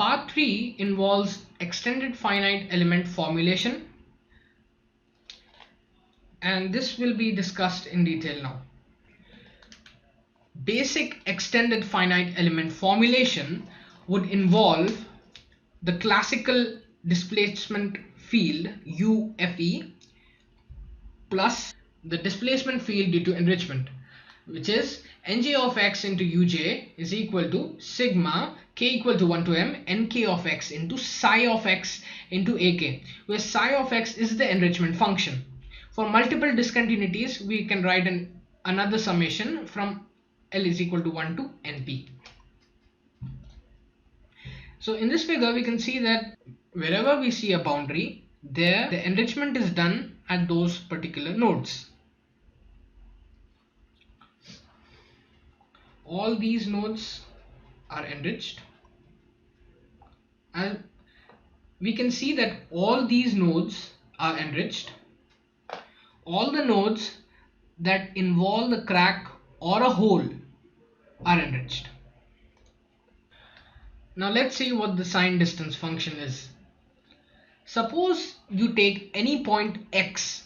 Part 3 involves extended finite element formulation, and this will be discussed in detail now. Basic extended finite element formulation would involve the classical displacement field UFE plus the displacement field due to enrichment, which is nj of x into uj is equal to sigma k equal to 1 to m nk of x into psi of x into ak, where psi of x is the enrichment function. For multiple discontinuities, we can write another summation from L is equal to 1 to np. So in this figure, we can see that wherever we see a boundary, there the enrichment is done at those particular nodes. All these nodes are enriched, and we can see that all these nodes are enriched. All the nodes that involve the crack or a hole are enriched. Now let's see what the sign distance function is. Suppose you take any point x.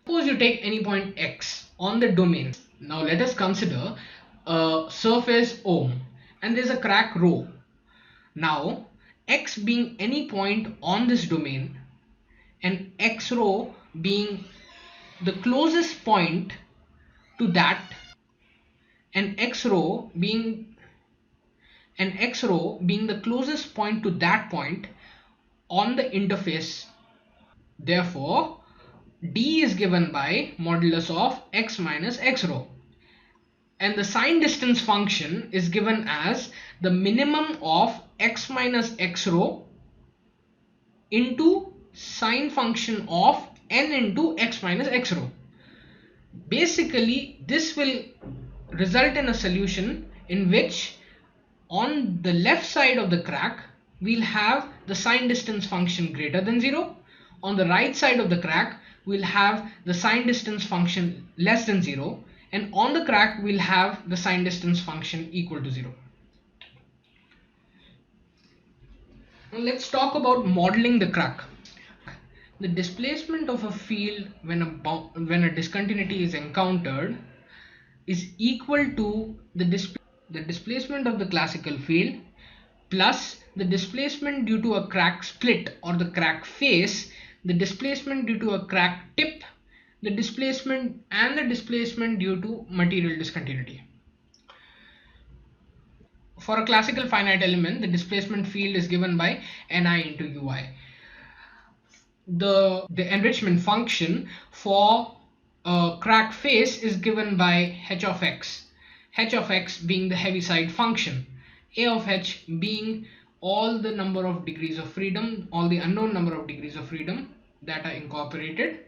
Suppose you take any point x on the domain. Now let us consider a surface O and there's a crack rho. Now x being any point on this domain and x rho being the closest point to that, and x rho being the closest point to that point on the interface. Therefore d is given by modulus of x minus x rho, and the sign distance function is given as the minimum of x minus x rho into sine function of n into x minus x rho. Basically, this will result in a solution in which on the left side of the crack we'll have the sign distance function greater than 0. On the right side of the crack we'll have the sign distance function less than 0, and on the crack we'll have the sign distance function equal to 0. Now let's talk about modeling the crack. The displacement of a field when a discontinuity is encountered is equal to the displacement of the classical field plus the displacement due to a crack split or the crack face, the displacement due to a crack tip, the displacement due to material discontinuity. For a classical finite element, the displacement field is given by Ni into Ui. The enrichment function for a crack face is given by h of x being the Heaviside function, a of h being all the number of degrees of freedom, all the unknown number of degrees of freedom that are incorporated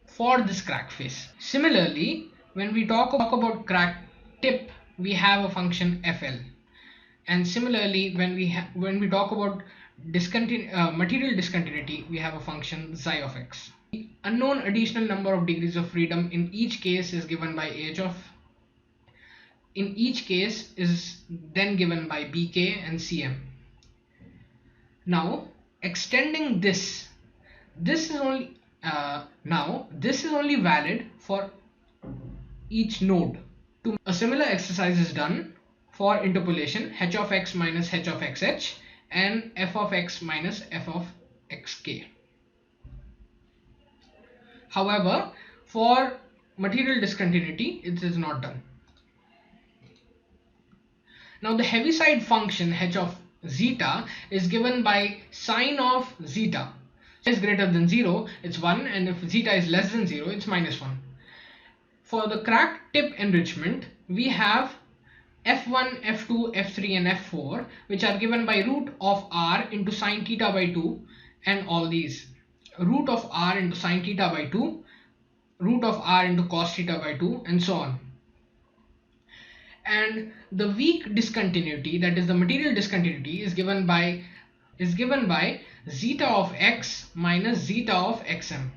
for this crack face. Similarly, when we talk about crack tip, we have a function fl, and similarly when we talk about material discontinuity, we have a function psi of x. The unknown additional number of degrees of freedom in each case is given by h of in each case is then given by bk and cm. Now extending this is only valid for each node. A similar exercise is done for interpolation h of x minus h of xh and f of x minus f of xk. However, for material discontinuity, it is not done. Now the Heaviside function h of zeta is given by sine of zeta. If is greater than 0, it's 1, and if zeta is less than 0, it's minus 1. For the crack tip enrichment, we have f1, f2, f3 and f4, which are given by root of r into sine theta by 2, and all these. Root of r into sine theta by 2, root of r into cos theta by 2, and so on. And the weak discontinuity, that is the material discontinuity, is given by zeta of x minus zeta of xm.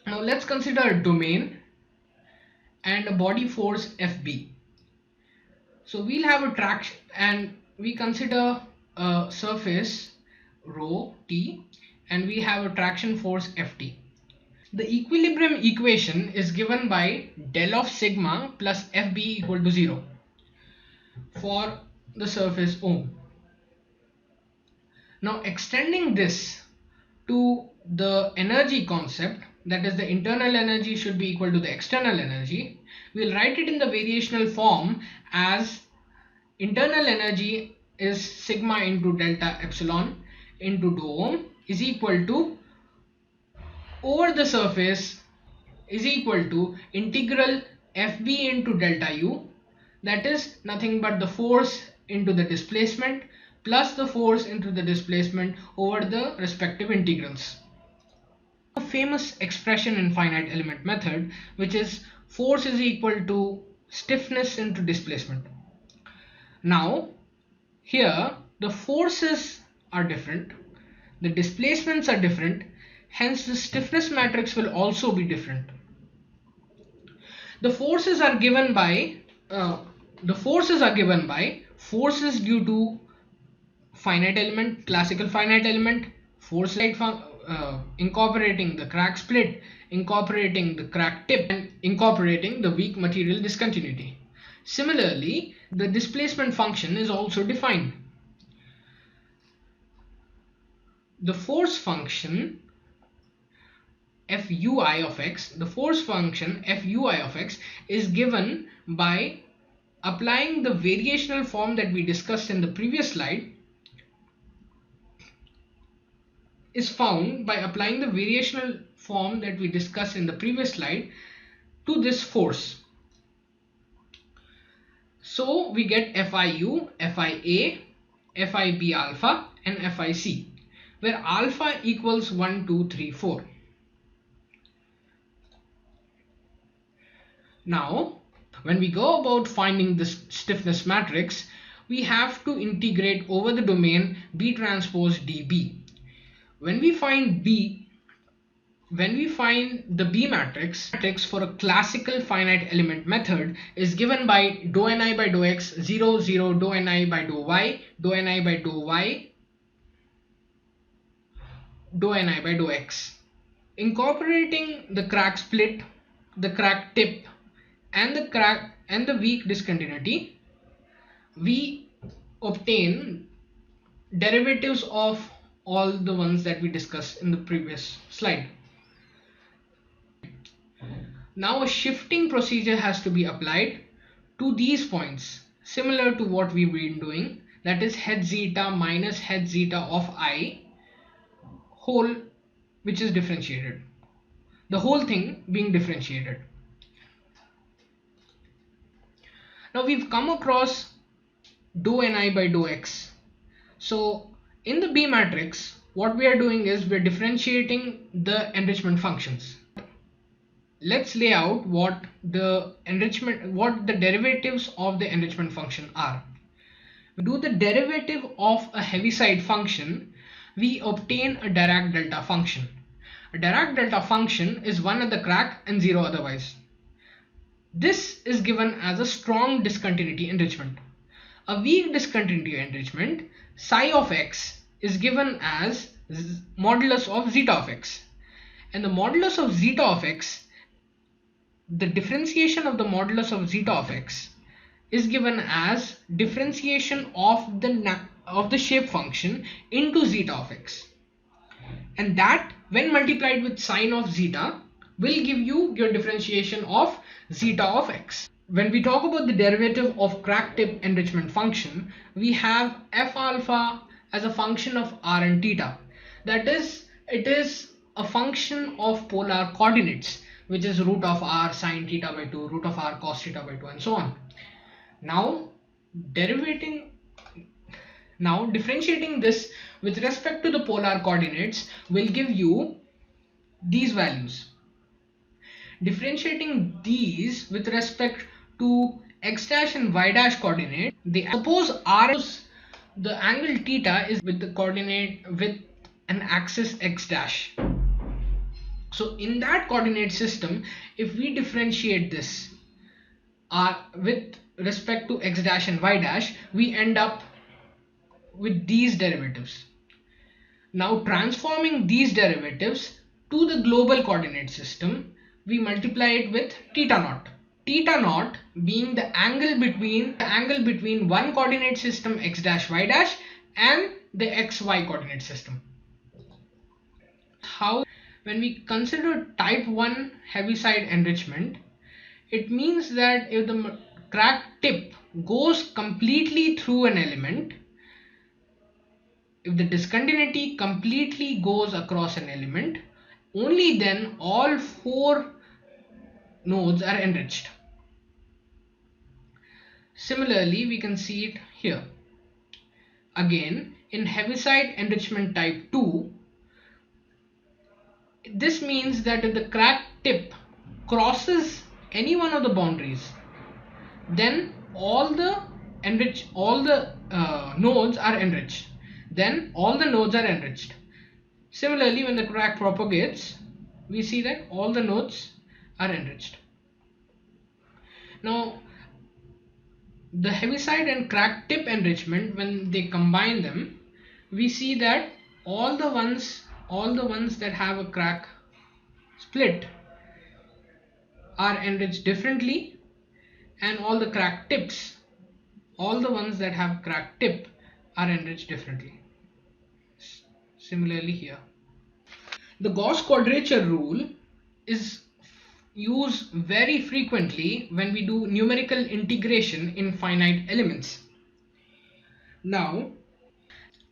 Now let's consider a domain and a body force Fb. So we'll have a traction and we consider a surface rho t and we have a traction force Ft. The equilibrium equation is given by del of sigma plus Fb equal to 0 for the surface O. Now extending this to the energy concept, that is the internal energy should be equal to the external energy, we'll write it in the variational form as internal energy is sigma into delta epsilon into dou is equal to over the surface is equal to integral Fb into delta u, that is nothing but the force into the displacement plus the force into the displacement over the respective integrals. A famous expression in finite element method, which is force is equal to stiffness into displacement. Now here the forces are different, the displacements are different, hence the stiffness matrix will also be different. The forces are given by forces due to finite element, classical finite element, force incorporating the crack split, incorporating the crack tip, and incorporating the weak material discontinuity. Similarly, the displacement function is also defined. The force function Fui of x, the force function Fui of x is given by applying the variational form that we discussed in the previous slide, is found by applying the variational form that we discussed in the previous slide to this force. So we get Fiu, Fia, Fib alpha and Fic, where alpha equals 1, 2, 3, 4. Now, when we go about finding this stiffness matrix, we have to integrate over the domain B transpose dB. When we find the B matrix for a classical finite element method is given by dou ni by dou x, 0, 0, dou ni by dou y, dou ni by dou y, dou ni by dou x. Incorporating the crack split, the crack tip, and the weak discontinuity, we obtain derivatives of all the ones that we discussed in the previous slide. Now a shifting procedure has to be applied to these points, similar to what we've been doing, that is het zeta minus het zeta of I whole, which is differentiated, the whole thing being differentiated. Now we've come across dou ni by dou x. So in the B matrix, what we are doing is we're differentiating the enrichment functions. Let's lay out what the derivatives of the enrichment function are. We do the derivative of a Heaviside function, we obtain a Dirac delta function. A Dirac delta function is 1 at the crack and 0 otherwise. This is given as a strong discontinuity enrichment. A weak discontinuity enrichment, psi of x, is given as modulus of zeta of x. And the modulus of zeta of x, the differentiation of the modulus of zeta of x, is given as differentiation of the shape function into zeta of x. And that, when multiplied with sine of zeta, will give you your differentiation of zeta of x. When we talk about the derivative of crack tip enrichment function, we have f alpha as a function of r and theta. That is, it is a function of polar coordinates, which is root of r sine theta by 2, root of r cos theta by 2, and so on. Now differentiating this with respect to the polar coordinates will give you these values. Differentiating these with respect to x dash and y dash coordinate, suppose r, the angle theta is with the coordinate with an axis x dash. So in that coordinate system, if we differentiate this with respect to x dash and y dash, we end up with these derivatives. Now transforming these derivatives to the global coordinate system, we multiply it with theta naught. Theta naught being the angle between one coordinate system x dash y dash and the xy coordinate system. How, when we consider type 1 heaviside enrichment, it means that if the crack tip goes completely through an element, if the discontinuity completely goes across an element, only then all 4 nodes are enriched. Similarly, we can see it here. Again, in heaviside enrichment type 2, this means that if the crack tip crosses any one of the boundaries, then all the nodes are enriched. Similarly, when the crack propagates, we see that all the nodes are enriched. Now, the heaviside and crack tip enrichment, when they combine them, we see that all the ones that have a crack split are enriched differently, and all the ones that have crack tip are enriched differently. Similarly here. The Gauss quadrature rule is used very frequently when we do numerical integration in finite elements. Now,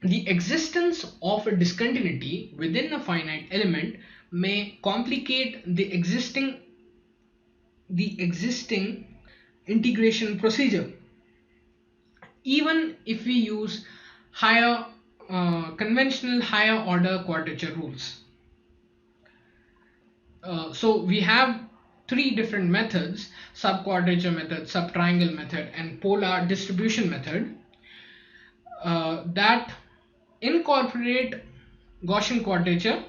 the existence of a discontinuity within a finite element may complicate the existing integration procedure, even if we use conventional higher order quadrature rules. So we have 3 different methods: subquadrature method, subtriangle method, and polar distribution method that incorporate Gaussian quadrature.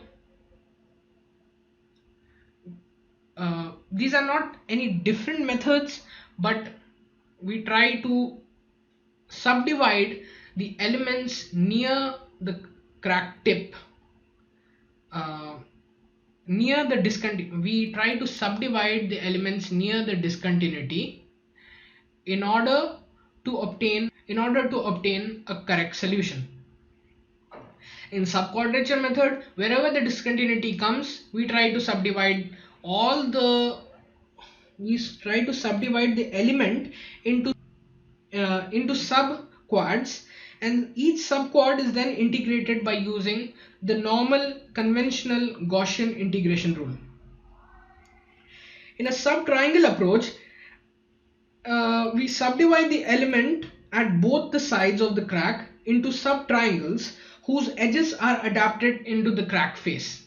These are not any different methods, but we try to subdivide the elements near the crack tip. We try to subdivide the elements near the discontinuity in order to obtain a correct solution. In subquadrature method, wherever the discontinuity comes, we try to subdivide the element into subquads, and each subquad is then integrated by using the normal conventional Gaussian integration rule. In a subtriangle approach, we subdivide the element at both the sides of the crack into subtriangles whose edges are adapted into the crack face.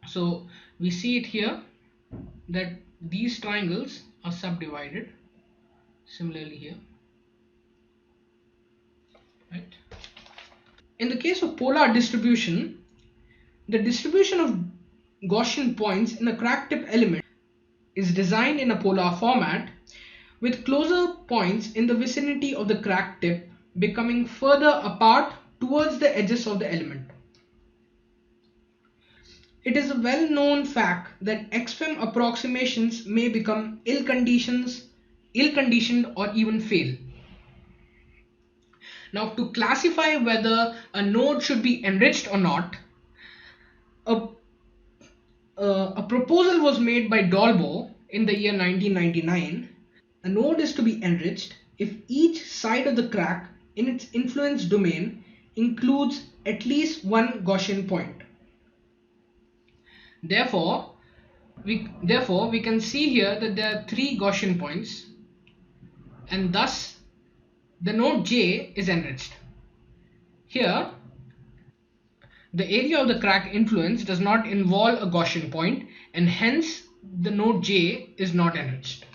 So we see it here that these triangles are subdivided. Similarly here, right? In the case of polar distribution, the distribution of Gaussian points in a crack tip element is designed in a polar format, with closer points in the vicinity of the crack tip becoming further apart towards the edges of the element. It is a well-known fact that XFEM approximations may become ill-conditioned or even fail. Now, to classify whether a node should be enriched or not, a proposal was made by Dolbeau in the year 1999. A node is to be enriched if each side of the crack in its influence domain includes at least one Gaussian point. Therefore, we can see here that there are 3 Gaussian points, and thus the node J is enriched. Here, the area of the crack influence does not involve a Gaussian point, and hence the node J is not enriched.